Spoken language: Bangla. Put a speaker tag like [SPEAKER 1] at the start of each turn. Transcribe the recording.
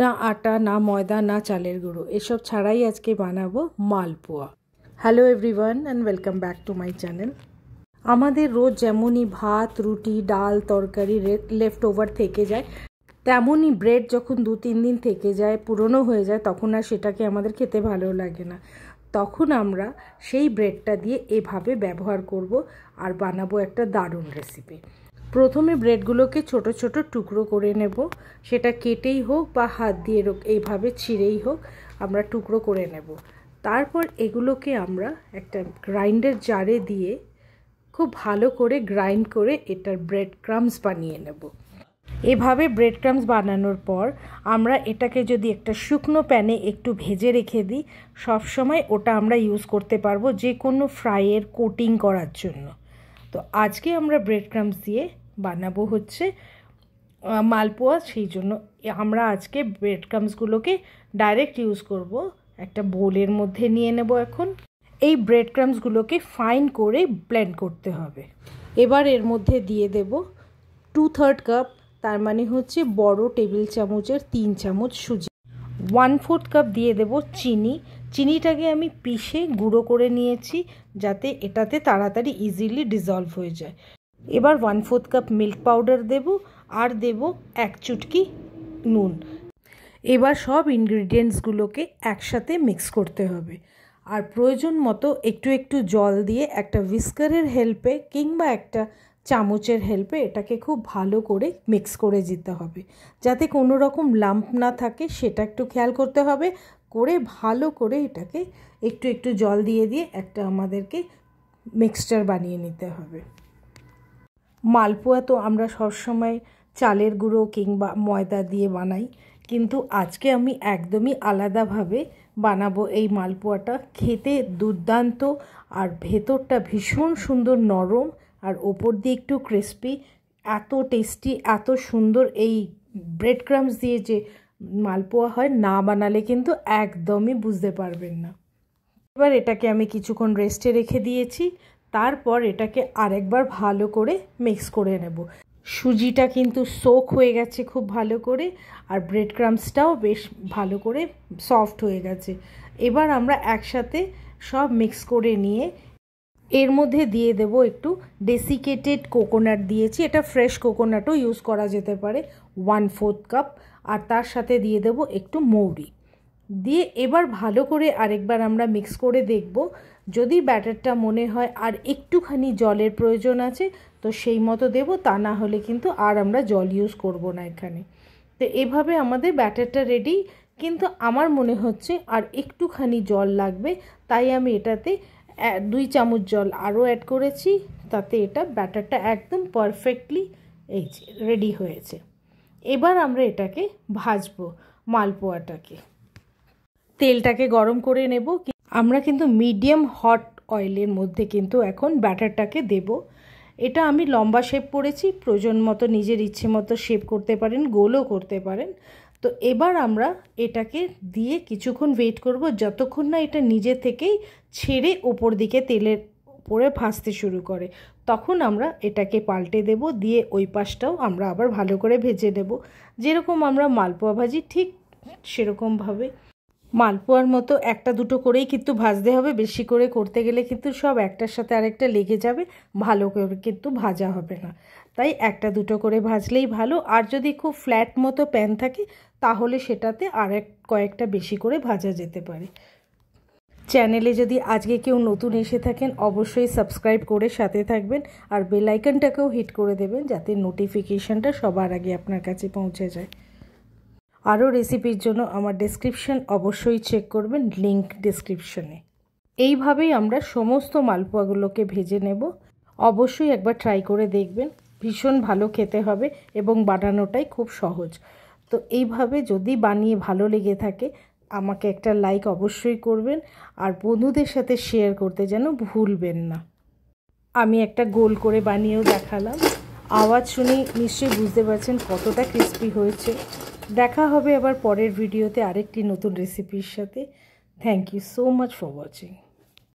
[SPEAKER 1] না আটা, না ময়দা, না চালের গুঁড়ো, এসব ছাড়াই আজকে বানাবো মালপোয়া। Hello everyone and welcome back to my channel. আমাদের রোজ যেমনই ভাত, রুটি, ডাল, তরকারি লেফট ওভার থেকে যায়, তেমনই ব্রেড যখন 2-3 দিন থেকে যায়, পুরনো হয়ে যায়, তখন আর সেটাকে আমাদের খেতে ভালো লাগে না। তখন আমরা সেই ব্রেডটা দিয়ে এভাবে ব্যবহার করব আর বানাবো একটা দারুণ রেসিপি। প্রথমে ব্রেডগুলোকে ছোট ছোট টুকরো করে নেব, সেটা কেটেই হোক বা হাত দিয়ে এইভাবে ছিঁড়েই হোক, আমরা টুকরো করে নেব। তারপর এগুলোকে আমরা একটা গ্রাইন্ডার জারে দিয়ে খুব ভালো করে গ্রাইন্ড করে এটার ব্রেড ক্রাম্বস বানিয়ে নেব। এভাবে ব্রেড ক্রাম্বস বানানোর পর আমরা এটাকে যদি একটা শুকনো প্যানে একটু ভেজে রেখে দিই, সবসময় ওটা আমরা ইউজ করতে পারবো যে কোনো ফ্রাইয়ের কোটিং করার জন্য। তো আজকে আমরা ব্রেড ক্রাম্বস দিয়ে বানাবো হচ্ছে মালপোয়া, সেই জন্য আমরা আজকে ব্রেড ক্রাম্বসগুলোকে ডাইরেক্ট ইউজ করব। একটা বোলের মধ্যে নিয়ে নেব। এখন এই ব্রেড ক্রাম্বসগুলোকে ফাইন করে ব্লেন্ড করতে হবে। এবার এর মধ্যে দিয়ে দেব 2/3 কাপ, তার মানে হচ্ছে বড় টেবিল চামচের 3 চামচ সুজি। 1/4 কাপ দিয়ে দেব চিনি। চিনিটাকে আমি পিষে গুঁড়ো করে নিয়েছি যাতে এটাতে তাড়াতাড়ি ইজিলি ডিজলভ হয়ে যায়। এবার 1/4 কাপ মিল্ক পাউডার দেব আর দেব 1 চুটকি নুন। এবার সব ইনগ্রিডিয়েন্টসগুলোকে একসাথে মিক্স করতে হবে আর প্রয়োজন মতো একটু একটু জল দিয়ে একটা হুইস্কারের হেল্পে কিংবা একটা চামচের হেল্পে এটাকে খুব ভালো করে মিক্স করে যেতে হবে, যাতে কোনো রকম লাম্প না থাকে সেটা একটু খেয়াল করতে হবে। করে ভালো করে এটাকে একটু একটু জল দিয়ে দিয়ে একটা আমাদেরকে মিক্সচার বানিয়ে নিতে হবে। মালপোয়া তো আমরা সবসময় চালের গুঁড়ো কিংবা ময়দা দিয়ে বানাই, কিন্তু আজকে আমি একদমই আলাদাভাবে বানাবো এই মালপোয়াটা। খেতে দুর্দান্ত আর ভেতরটা ভীষণ সুন্দর নরম আর ওপর দিয়ে একটু ক্রিস্পি। এত টেস্টি, এত সুন্দর এই ব্রেড ক্রাম্বস দিয়ে যে মালপোয়া হয়, না বানালে কিন্তু একদমই বুঝতে পারবেন না। এবার এটাকে আমি কিছুক্ষণ রেস্টে রেখে দিয়েছি, তারপর এটাকে আরেকবার ভালো করে মিক্স করে নেব। সুজিটা কিন্তু সোক হয়ে গেছে খুব ভালো করে, আর ব্রেড ক্রাম্বসটাও বেশ ভালো করে সফট হয়ে গেছে। এবার আমরা একসাথে সব মিক্স করে নিয়ে এর মধ্যে দিয়ে দেব একটু ডেসিকেটেড কোকোনাট দিয়েছি, এটা ফ্রেশ কোকোনাটও ইউজ করা যেতে পারে, 1/4 কাপ। আর তার সাথে দিয়ে দেব একটু মৌরি দিয়ে এবার ভালো করে আরেকবার আমরা মিক্স করে দেখব। যদি ব্যাটারটা মনে হয় আর একটুখানি জলের প্রয়োজন আছে তো সেই মতো দেব, তা না হলে কিন্তু আর আমরা জল ইউজ করব না এখানে। তো এভাবে আমাদের ব্যাটারটা রেডি, কিন্তু আমার মনে হচ্ছে আর একটুখানি জল লাগবে, তাই আমি এটাতে 2 চামচ জল আরও অ্যাড করেছি, তাতে এটা ব্যাটারটা একদম পারফেক্টলি এই যে রেডি হয়েছে। এবার আমরা এটাকে ভাজবো মালপোয়াটাকে। তেলটাকে গরম করে নেব। আমরা কিন্তু মিডিয়াম হট অয়েলের মধ্যে কিন্তু এখন ব্যাটারটাকে দেব। এটা আমি লম্বা শেপ করেছি, প্রয়োজন মতো নিজের ইচ্ছে মতো শেপ করতে পারেন, গোলও করতে পারেন। তো এবার আমরা এটাকে দিয়ে কিছুক্ষণ ওয়েট করব, যতক্ষণ না এটা নিজে থেকেই ছেড়ে ওপর দিকে তেলের উপরে ভাজতে শুরু করে। তখন আমরা এটাকে পাল্টে দেব, দিয়ে ওই পাশটাও আমরা আবার ভালো করে ভেজে নেব। যেরকম আমরা মালপোয়া ভাজি ঠিক সেরকমভাবে মালপোয়ার মতো একটা দুটো করেই কিন্তু ভাজতে হবে। বেশি করে করতে গেলে কিন্তু সব একটার সাথে আরেকটা লেগে যাবে, ভালো করে কিন্তু ভাজা হবে না। তাই একটা দুটো করে ভাজলেই ভালো। আর যদি খুব ফ্ল্যাট মতো প্যান থাকে তাহলে সেটাতে কয়েকটা বেশি করে ভাজা যেতে পারে। চ্যানেলে যদি আজকে কেউ নতুন এসে থাকেন অবশ্যই সাবস্ক্রাইব করে সাথে থাকবেন আর বেল আইকনটাকেও হিট করে দেবেন, যাতে নোটিফিকেশানটা সবার আগে আপনার কাছে পৌঁছে যায়। আরও রেসিপির জন্য আমার ডেসক্রিপশন অবশ্যই চেক করবেন, লিঙ্ক ডেসক্রিপশনে। এইভাবেই আমরা সমস্ত মালপোয়াগুলোকে ভেজে নেব। অবশ্যই একবার ট্রাই করে দেখবেন, ভীষণ ভালো খেতে হবে এবং বানানোটাই খুব সহজ। তো এইভাবে যদি বানিয়ে ভালো লেগে থাকে আমাকে একটা লাইক অবশ্যই করবেন আর বন্ধুদের সাথে শেয়ার করতে যেন ভুলবেন না। আমি একটা গোল করে বানিয়েও দেখালাম। আওয়াজ শুনে নিশ্চয়ই বুঝতে পারছেন কতটা ক্রিস্পি হয়েছে। দেখা হবে আবার পরের ভিডিওতে আরেকটি নতুন রেসিপির সাথে। Thank you so much for watching.